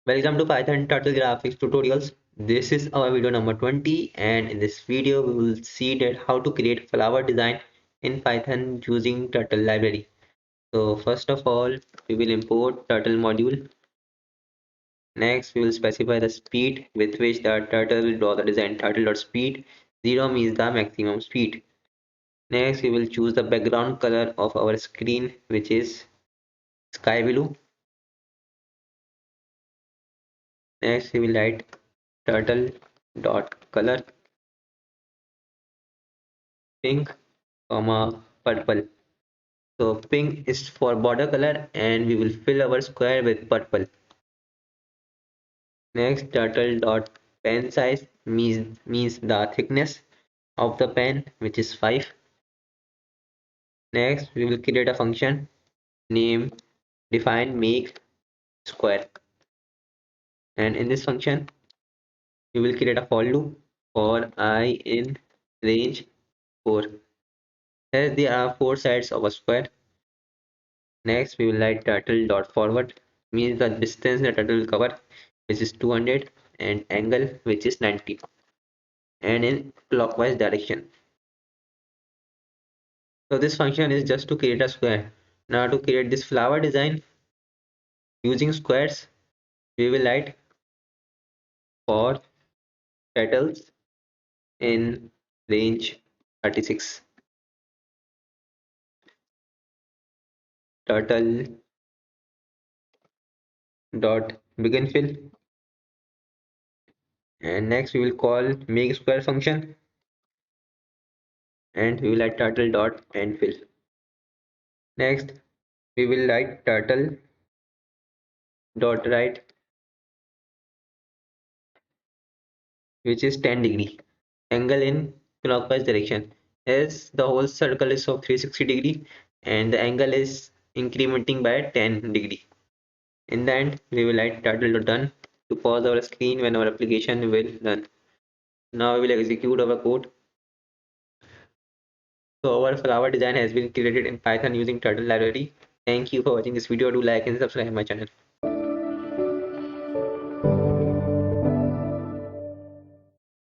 Welcome to Python Turtle Graphics tutorials. This is our video number 20, and in this video we will see that how to create flower design in Python using Turtle library. So first of all, we will import Turtle module. Next, we will specify the speed with which the turtle will draw the design. Turtle.speed 0 means the maximum speed. Next, we will choose the background color of our screen, which is sky blue. Next, we will write turtle.color pink, purple. So pink is for border color and we will fill our square with purple. Next, turtle dot pen size means the thickness of the pen, which is 5. Next, we will create a function name define make square, and in this function we will create a for loop for I in range 4. Here there are 4 sides of a square. Next, we will write turtle dot forward means the distance the turtle will cover, which is 200, and angle, which is 90, and in clockwise direction. So this function is just to create a square. Now to create this flower design using squares, we will write for petals in range 36. Turtle dot begin fill, and next we will call make square function, and we will write turtle dot end fill. Next we will write turtle dot right, which is 10 degree, angle in clockwise direction, as the whole circle is of 360 degree and the angle is incrementing by 10 degree. In the end, we will write turtle done to pause our screen when our application will run. Now we will execute our code. So our flower design has been created in Python using Turtle library. Thank you for watching this video. Do like and subscribe my channel.